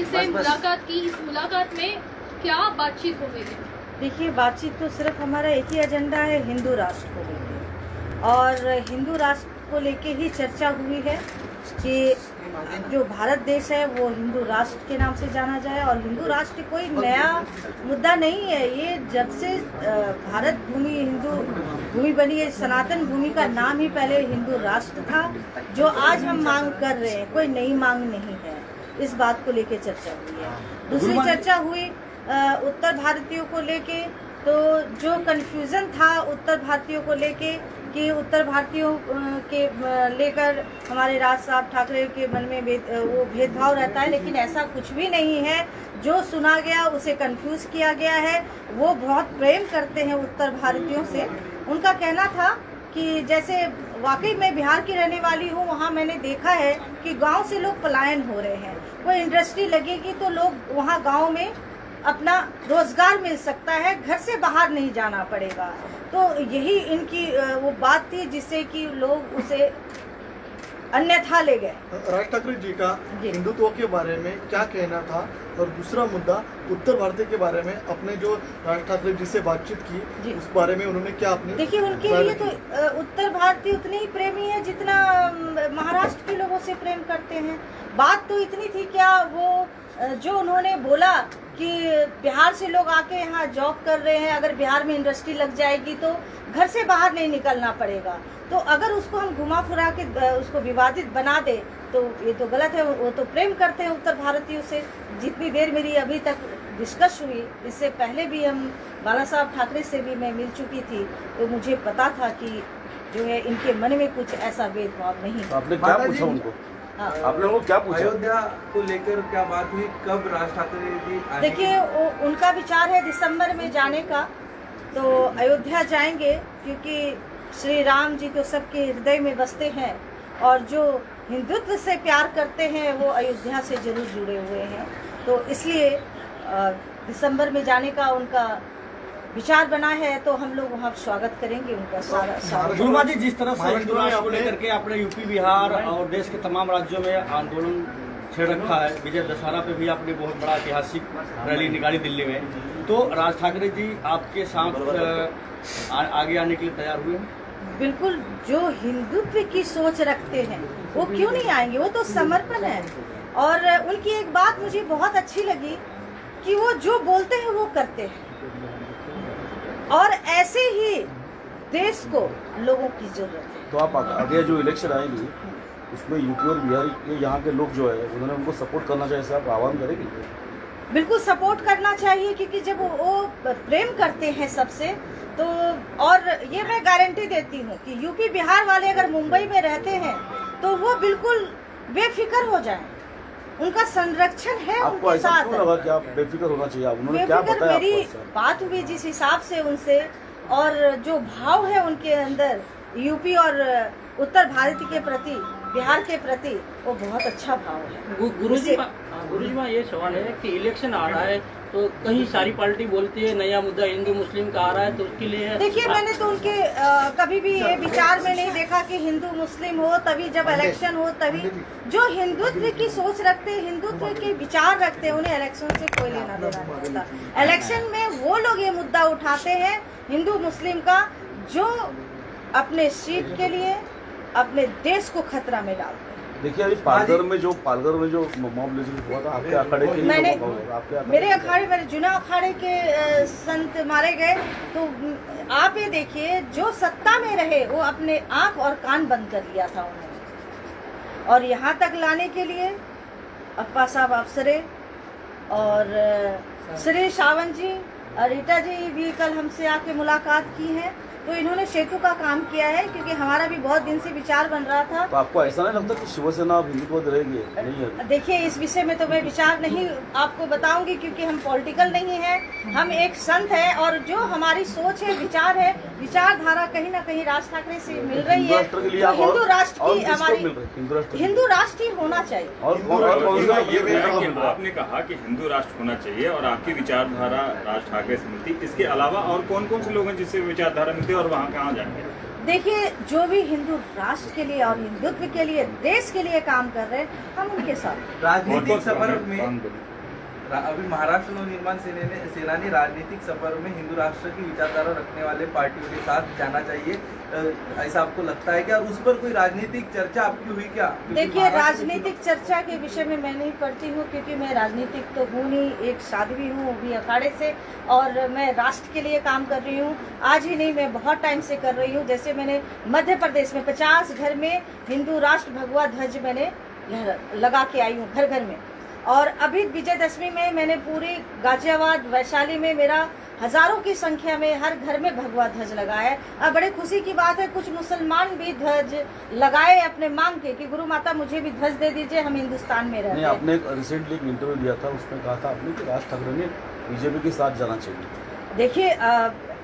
से मुलाकात की। इस मुलाकात में क्या बातचीत हो गई है? देखिए, बातचीत तो सिर्फ हमारा एक ही एजेंडा है, हिंदू राष्ट्र को लेकर, और हिंदू राष्ट्र को लेके ही चर्चा हुई है कि जो भारत देश है वो हिंदू राष्ट्र के नाम से जाना जाए। और हिंदू राष्ट्र कोई नया मुद्दा नहीं है, ये जब से भारत भूमि हिंदू भूमि बनी है, सनातन भूमि का नाम ही पहले हिंदू राष्ट्र था। जो आज हम मांग कर रहे हैं कोई नई मांग नहीं है, इस बात को लेके चर्चा हुई है। दूसरी चर्चा हुई उत्तर भारतीयों को लेके, तो जो कन्फ्यूज़न था उत्तर भारतीयों को लेके कि उत्तर भारतीयों के लेकर हमारे राज साहब ठाकरे के मन में वो भेदभाव रहता है, लेकिन ऐसा कुछ भी नहीं है। जो सुना गया उसे कंफ्यूज किया गया है। वो बहुत प्रेम करते हैं उत्तर भारतीयों से। उनका कहना था कि जैसे वाकई मैं बिहार की रहने वाली हूँ, वहाँ मैंने देखा है कि गांव से लोग पलायन हो रहे हैं। कोई इंडस्ट्री लगेगी तो लोग वहाँ गांव में अपना रोजगार मिल सकता है, घर से बाहर नहीं जाना पड़ेगा। तो यही इनकी वो बात थी जिससे कि लोग उसे अन्यथा ले गए। राज ठाकरे जी का हिंदुत्व के बारे में क्या कहना था, और दूसरा मुद्दा उत्तर भारतीय के बारे में अपने जो राज ठाकरे जी से बातचीत की उस बारे में उन्होंने क्या अपने देखिए, उनके लिए तो उत्तर भारतीय उतने ही प्रेमी है जितना महाराष्ट्र के लोगों से प्रेम करते हैं। बात तो इतनी थी, क्या वो जो उन्होंने बोला कि बिहार से लोग आके यहाँ जॉब कर रहे हैं, अगर बिहार में इंडस्ट्री लग जाएगी तो घर से बाहर नहीं निकलना पड़ेगा। तो अगर उसको हम घुमा फिरा के उसको विवादित बना दे तो ये तो गलत है। वो तो प्रेम करते हैं उत्तर भारतीयों से। जितनी देर मेरी अभी तक डिस्कस हुई, इससे पहले भी हम बाला साहब ठाकरे से भी मैं मिल चुकी थी, तो मुझे पता था कि जो है इनके मन में कुछ ऐसा भेदभाव नहीं। आपने क्या पूछा उनको? आपने वो क्या पूछा? अयोध्या को लेकर क्या बात हुई, कब राज ठाकरे जी? देखिए, उनका विचार है दिसंबर में जाने का, तो अयोध्या जाएंगे क्योंकि श्री राम जी तो सबके हृदय में बसते हैं, और जो हिंदुत्व से प्यार करते हैं वो अयोध्या से जरूर जुड़े हुए हैं। तो इसलिए दिसंबर में जाने का उनका विचार बना है, तो हम लोग वहाँ स्वागत करेंगे उनका सारा। गुरुमा जी, जिस तरह से हिंदू राष्ट्र को लेकर के अपने यूपी, बिहार और देश के तमाम राज्यों में आंदोलन छेड़ रखा है, विजय दशहरा पे भी आपने बहुत बड़ा ऐतिहासिक रैली निकाली दिल्ली में, तो राज ठाकरे जी आपके साथ आगे आने के लिए तैयार हुए हैं? बिल्कुल, जो हिंदुत्व की सोच रखते हैं वो क्यों नहीं आएंगे, वो तो समर्पण है। और उनकी एक बात मुझे बहुत अच्छी लगी कि वो जो बोलते हैं वो करते हैं, और ऐसे ही देश को लोगों की जरूरत है। तो आप आगे जो इलेक्शन आएंगी उसमें यूपी और बिहार के यहाँ के लोग जो है उन्होंने उनको सपोर्ट करना चाहिए, आप आह्वान करेंगे? बिल्कुल सपोर्ट करना चाहिए, क्योंकि जब वो प्रेम करते हैं सबसे, तो और ये मैं गारंटी देती हूँ कि यूपी बिहार वाले अगर मुंबई में रहते हैं तो वो बिल्कुल बेफिक्र हो जाएं। उनका संरक्षण है उनके साथ। आपको लगा कि आप बेफिक्र होना चाहिए? उन्होंने क्या बताया? मेरी बात हुई जिस हिसाब से उनसे, और जो भाव है उनके अंदर यूपी और उत्तर भारत के प्रति, बिहार के प्रति, वो बहुत अच्छा भाव है। गुरुजी माँ, ये सवाल है कि इलेक्शन आ रहा है तो कहीं सारी पार्टी बोलती है नया मुद्दा हिंदू मुस्लिम का आ रहा है, तो उसके लिए देखिए, मैंने तो उनके कभी भी ये विचार में नहीं देखा कि हिंदू मुस्लिम हो तभी, जब इलेक्शन हो तभी। जो हिंदुत्व की सोच रखते हैं, हिंदुत्व के विचार रखते हैं, उन्हें इलेक्शन से कोई लेना देना नहीं होता। इलेक्शन में वो लोग ये मुद्दा उठाते हैं हिंदू मुस्लिम का, जो अपने सीट के लिए अपने देश को खतरा में डालते हैं। देखिए, अभी पालघर में जो मॉब लिंचिंग हुआ था, आपके अखाड़े के मेरे अखाड़े, मेरे जुना अखाड़े के संत मारे गए, तो आप ये देखिए, जो सत्ता में रहे वो अपने आंख और कान बंद कर लिया था उन्होंने। और यहाँ तक लाने के लिए अप्पा साहब अफसरे और श्री सावंत जी और रीटा जी भी कल हमसे आके मुलाकात की है, तो इन्होंने सेतु का काम किया है, क्योंकि हमारा भी बहुत दिन से विचार बन रहा था। तो आपको ऐसा नहीं लगता कि शिवसेना हिंदुत्व रहेंगे? नहीं है। देखिए, इस विषय में तो मैं विचार नहीं आपको बताऊंगी, क्योंकि हम पॉलिटिकल नहीं है, हम एक संत है, और जो हमारी सोच है, विचार है, विचारधारा कहीं ना कहीं राज ठाकरे से मिल रही है। तो हिंदू राष्ट्र की हमारी हिंदू राष्ट्र ही होना चाहिए। आपने कहा कि हिंदू राष्ट्र होना चाहिए और आपकी विचारधारा राज ठाकरे से मिलती, इसके अलावा और कौन कौन से लोग हैं जिससे विचारधारा मिलती है, और वहाँ कहाँ जाएंगे? देखिए, जो भी हिंदू राष्ट्र के लिए और हिंदुत्व के लिए, देश के लिए काम कर रहे हैं, हम उनके साथ। राजनीतिक सफर में अभी महाराष्ट्र नवनिर्माण सेना ने राजनीतिक सफर में हिंदू राष्ट्र की विचारधारा रखने वाले पार्टियों के साथ जाना चाहिए, ऐसा आपको लगता है क्या? और उस पर कोई राजनीतिक चर्चा आपकी हुई क्या? देखिए, राजनीतिक चर्चा के विषय में मैं नहीं पढ़ती हूँ, क्योंकि मैं राजनीतिक तो हूँ नहीं, एक साध्वी हूँ, वो भी अखाड़े से, और मैं राष्ट्र के लिए काम कर रही हूँ। आज ही नहीं, मैं बहुत टाइम से कर रही हूँ। जैसे मैंने मध्य प्रदेश में 50 घर में हिंदू राष्ट्र भगवा ध्वज मैंने लगा के आई हूँ, घर घर में। और अभी विजयदशमी में मैंने पूरी गाजियाबाद, वैशाली में मेरा हजारों की संख्या में हर घर में भगवा ध्वज लगाया है। अब बड़े खुशी की बात है, कुछ मुसलमान भी ध्वज लगाए अपने मांग के कि गुरु माता मुझे भी ध्वज दे दीजिए, हम हिंदुस्तान में रहते हैं। आपने एक रिसेंटली एक इंटरव्यू दिया था, उसमें कहा था आपने कि राज ठाकरे ने बीजेपी के साथ जाना चाहिए। देखिए,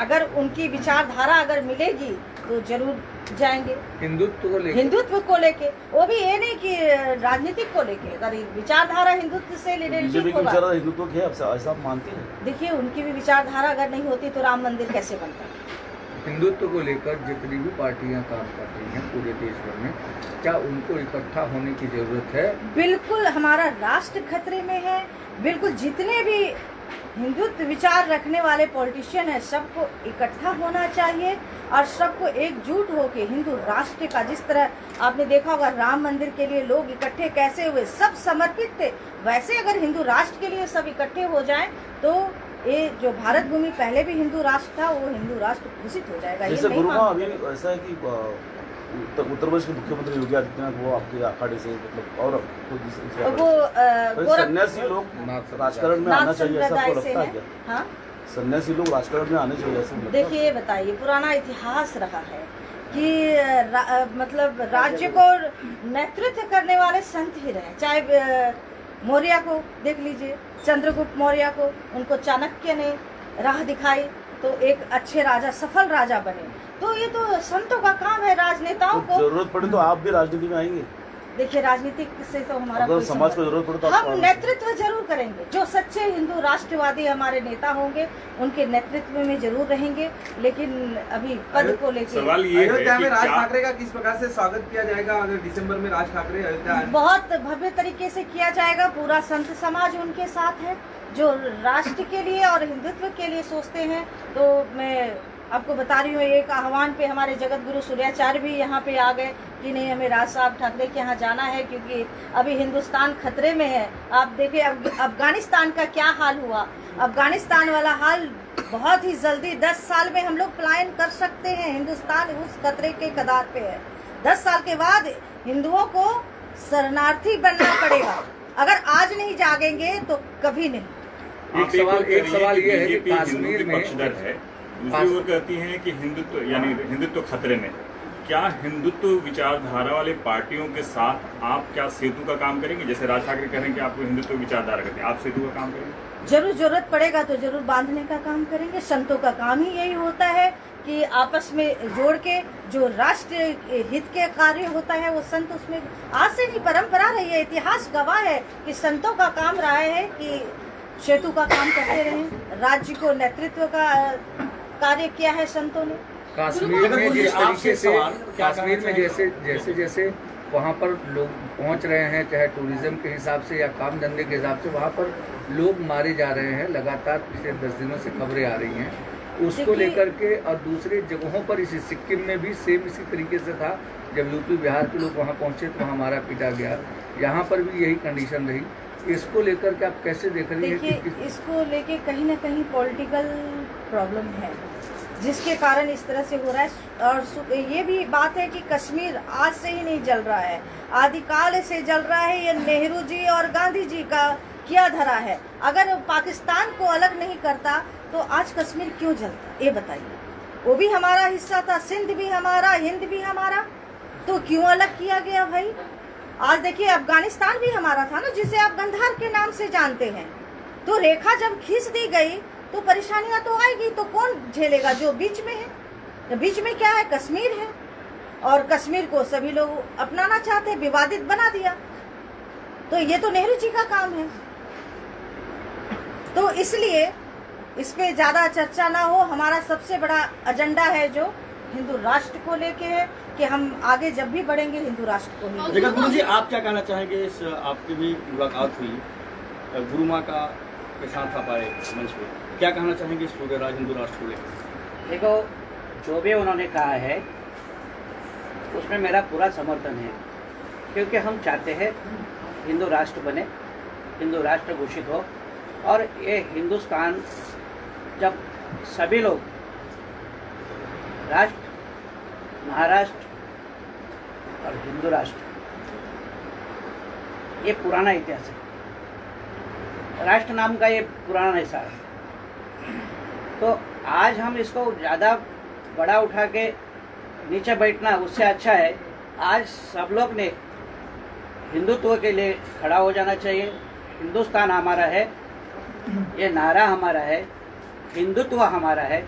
अगर उनकी विचारधारा अगर मिलेगी तो जरूर जाएंगे। हिंदुत्व को लेके, वो भी ये नहीं कि राजनीतिक को लेके, अगर विचारधारा हिंदुत्व से बीजेपी की विचारधारा हिंदुत्व की है, ऐसा आप मानते हैं? देखिए, उनकी भी विचारधारा अगर नहीं होती तो राम मंदिर कैसे बनता? हिंदुत्व को लेकर जितनी भी पार्टियां काम कर रही हैं पूरे देश भर में, क्या उनको इकट्ठा होने की जरूरत है? बिल्कुल, हमारा राष्ट्र खतरे में है। बिल्कुल, जितने भी हिंदुत्व विचार रखने वाले पॉलिटिशियन हैं, सबको इकट्ठा होना चाहिए और सबको एकजुट होकर हिंदू राष्ट्र का, जिस तरह आपने देखा होगा राम मंदिर के लिए लोग इकट्ठे कैसे हुए, सब समर्पित थे, वैसे अगर हिंदू राष्ट्र के लिए सब इकट्ठे हो जाएं तो ये जो भारत भूमि पहले भी हिंदू राष्ट्र था, वो हिंदू राष्ट्र घोषित हो जाएगा। जैसे गुरुमा अभी ऐसा है कि उत्तर प्रदेश के मुख्यमंत्री योगी आदित्यनाथ वो आपके अखाड़े से मतलब और वो सन्यासी लोग राजकारण में आना चाहिए, ऐसा आपको लगता है क्या? हाँ, सन्यासी लोग राजकारण में आने चाहिए ऐसा? देखिए, बताइए, पुराना इतिहास रहा है कि मतलब राज्य को नेतृत्व करने वाले संत ही रहे। चाहे मौर्य को देख लीजिए, चंद्रगुप्त मौर्य को, उनको चाणक्य ने राह दिखाई तो एक अच्छे राजा, सफल राजा बने। तो ये तो संतों का काम है, राजनेताओं को जरूरत पड़े तो आप भी राजनीति में आएंगे? देखिए, राजनीति से तो हमारा कोई समाज को जरूरत पड़े तो हम नेतृत्व जरूर करेंगे। जो सच्चे हिंदू राष्ट्रवादी हमारे नेता होंगे उनके नेतृत्व में जरूर रहेंगे, लेकिन अभी पद को लेकर सवाल ये है कि राज ठाकरे का किस प्रकार से स्वागत किया जाएगा अगर दिसंबर में राज ठाकरे अयोध्या आए? बहुत भव्य तरीके से किया जाएगा। पूरा संत समाज उनके साथ है, जो राष्ट्र के लिए और हिंदुत्व के लिए सोचते हैं। तो मैं आपको बता रही हूँ, एक आह्वान पे हमारे जगत गुरु सूर्याचार्य भी यहाँ पे आ गए कि नहीं, हमें राज साहब ठाकरे के यहाँ जाना है, क्योंकि अभी हिंदुस्तान खतरे में है। आप देखिए अफगानिस्तान का क्या हाल हुआ। अफगानिस्तान वाला हाल बहुत ही जल्दी 10 साल में हम लोग पलायन कर सकते हैं। हिंदुस्तान उस खतरे के कगार पे है। 10 साल के बाद हिंदुओं को शरणार्थी बनना पड़ेगा। अगर आज नहीं जागेंगे तो कभी नहीं। एक सवाल ये है कि कश्मीर में पक्षधर है, दूसरी ओर कहती हैं कि हिंदुत्व यानी हिंदुत्व खतरे में। क्या हिंदुत्व विचारधारा वाले पार्टियों के साथ आप क्या सेतु का काम करेंगे? जैसे राज ठाकरे कह रहे हैं कि आपको हिंदुत्व विचारधारा करते हैं, आप सेतु का काम करेंगे? जरूर, जरूरत पड़ेगा तो जरूर बांधने का काम करेंगे। संतों का काम ही यही होता है कि आपस में जोड़ के जो राष्ट्र हित के कार्य होता है वो संत उसमें आज से नहीं परंपरा रही है। इतिहास गवाह है कि संतों का काम रहा है कि सेतु का काम करते रहे। राज्य को नेतृत्व का कार्य किया है संतों ने। कश्मीर में जिस तरीके से कश्मीर में जैसे जैसे वहाँ पर लोग पहुँच रहे हैं, चाहे टूरिज्म के हिसाब से या काम धंधे के हिसाब से, वहाँ पर लोग मारे जा रहे हैं। लगातार पिछले 10 दिनों से खबरें आ रही हैं उसको लेकर के। और दूसरे जगहों पर इसी सिक्किम में भी सेम इसी तरीके से था। जब यूपी बिहार के लोग वहाँ पहुँचे तो वहाँ मारा पीटा गया। यहाँ पर भी यही कंडीशन रही। इसको लेकर के आप कैसे देख रही हैं? देखिए, इसको लेके कहीं ना कहीं पॉलिटिकल प्रॉब्लम है जिसके कारण इस तरह से हो रहा है। और ये भी बात है कि कश्मीर आज से ही नहीं जल रहा है, आदिकाल से जल रहा है। ये नेहरू जी और गांधी जी का किया धरा है। अगर पाकिस्तान को अलग नहीं करता तो आज कश्मीर क्यों जलता, ये बताइए। वो भी हमारा हिस्सा था, सिंध भी हमारा, हिंद भी हमारा, तो क्यों अलग किया गया भाई? आज देखिए, अफगानिस्तान भी हमारा था ना, जिसे आप गंधार के नाम से जानते हैं। तो रेखा जब खींच दी गई तो परेशानियां तो आएगी। तो कौन झेलेगा? जो बीच में है। तो बीच में क्या है? कश्मीर है। और कश्मीर को सभी लोग अपनाना चाहते हैं, विवादित बना दिया। तो ये तो नेहरू जी का काम है। तो इसलिए इस पे ज्यादा चर्चा ना हो। हमारा सबसे बड़ा एजेंडा है जो हिंदू राष्ट्र को लेके है कि हम आगे जब भी बढ़ेंगे हिंदू राष्ट्र को ही। जगत गुरु जी, आप क्या कहना चाहेंगे? इस आपकी भी मुलाकात हुई, गुरु माँ का आपके साथ आ पाए मंच पे, क्या कहना चाहेंगे इस पूरे हिंदू राष्ट्र को लेकर? देखो, जो भी उन्होंने कहा है उसमें मेरा पूरा समर्थन है, क्योंकि हम चाहते हैं हिंदू राष्ट्र बने, हिंदू राष्ट्र घोषित हो, और ये हिंदुस्तान जब सभी लोग राष्ट्र, महाराष्ट्र और हिंदू राष्ट्र, ये पुराना इतिहास है, राष्ट्र नाम का ये पुराना हिस्सा है। तो आज हम इसको ज़्यादा बड़ा उठा के नीचे बैठना उससे अच्छा है आज सब लोग ने हिंदुत्व के लिए खड़ा हो जाना चाहिए। हिंदुस्तान हमारा है, ये नारा हमारा है, हिंदुत्व हमारा है,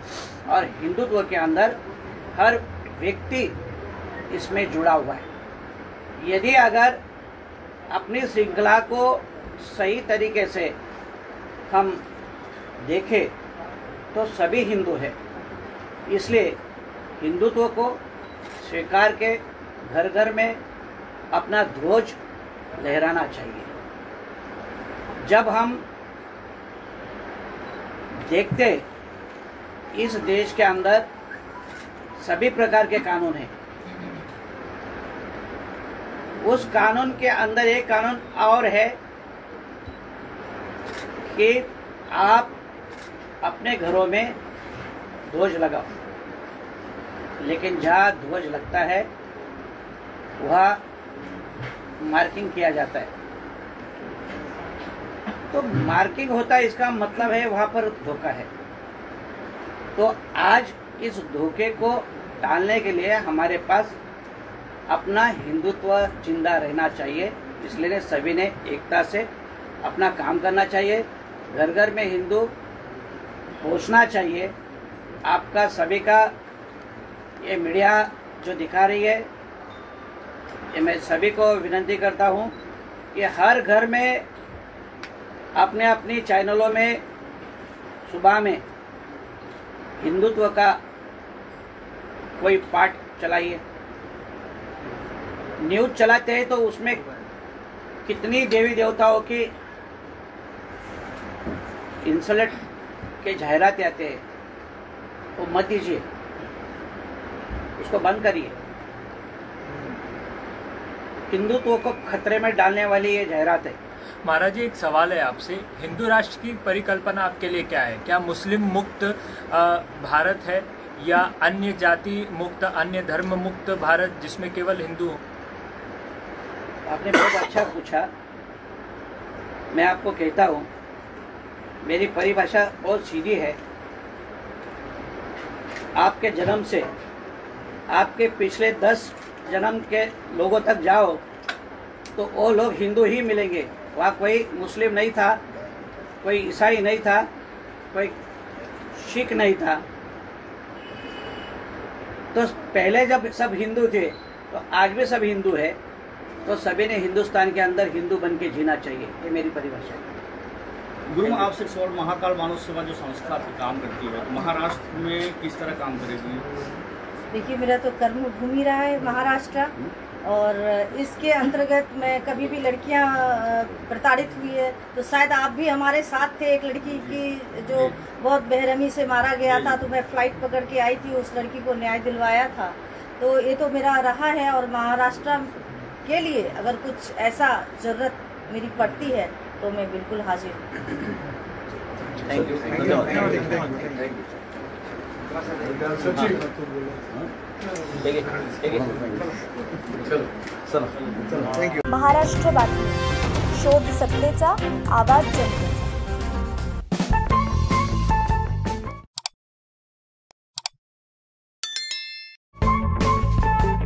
और हिंदुत्व के अंदर हर व्यक्ति इसमें जुड़ा हुआ है। यदि अगर अपनी श्रृंखला को सही तरीके से हम देखें तो सभी हिंदू हैं, इसलिए हिंदुत्व को स्वीकार के घर घर में अपना ध्वज लहराना चाहिए। जब हम देखते इस देश के अंदर सभी प्रकार के कानून हैं, उस कानून के अंदर एक कानून और है कि आप अपने घरों में ध्वज लगाओ, लेकिन जहाँ ध्वज लगता है वहाँ मार्किंग किया जाता है। तो मार्किंग होता है, इसका मतलब है वहाँ पर धोखा है। तो आज इस धोखे को टालने के लिए हमारे पास अपना हिंदुत्व जिंदा रहना चाहिए, इसलिए सभी ने एकता से अपना काम करना चाहिए, घर घर में हिंदू पहुँचना चाहिए। आपका सभी का ये मीडिया जो दिखा रही है, ये मैं सभी को विनती करता हूँ कि हर घर में अपने अपनी चैनलों में सुबह में हिंदुत्व का कोई पाठ चलाइए। न्यूज़ चलाते हैं तो उसमें कितनी देवी देवताओं की इंसल्ट के जाहिरातें आते हैं, वो मत दीजिए, उसको बंद करिए। हिंदुत्व को खतरे में डालने वाली ये जाहिरात है। महाराज जी, एक सवाल है आपसे, हिंदू राष्ट्र की परिकल्पना आपके लिए क्या है? क्या मुस्लिम मुक्त भारत है या अन्य जाति मुक्त, अन्य धर्म मुक्त भारत जिसमें केवल हिंदू हो? आपने बहुत अच्छा पूछा। मैं आपको कहता हूँ, मेरी परिभाषा बहुत सीधी है। आपके जन्म से आपके पिछले 10 जन्म के लोगों तक जाओ तो वो लोग हिंदू ही मिलेंगे। वहाँ कोई मुस्लिम नहीं था, कोई ईसाई नहीं था, कोई सिख नहीं था। तो पहले जब सब हिंदू थे तो आज भी सब हिंदू है, तो सभी ने हिंदुस्तान के अंदर हिंदू बन के जीना चाहिए। ये मेरी परिभाषा है। गुरु, आपसे सवाल, महाकाल मानव सेवा जो संस्था आपकी काम करती है, महाराष्ट्र में किस तरह काम करेगी? देखिए, मेरा तो कर्म भूमि रहा है महाराष्ट्र, और इसके अंतर्गत मैं कभी भी लड़कियां प्रताड़ित हुई है तो शायद आप भी हमारे साथ थे। एक लड़की की जो बहुत बेरहमी से मारा गया था, तो मैं फ्लाइट पकड़ के आई थी, उस लड़की को न्याय दिलवाया था। तो ये तो मेरा रहा है, और महाराष्ट्र के लिए अगर कुछ ऐसा ज़रूरत मेरी पड़ती है तो मैं बिल्कुल हाजिर हूँ। Thank you. महाराष्ट्र बातमी, शोध सत्तेचा, आवाज जनतेचा।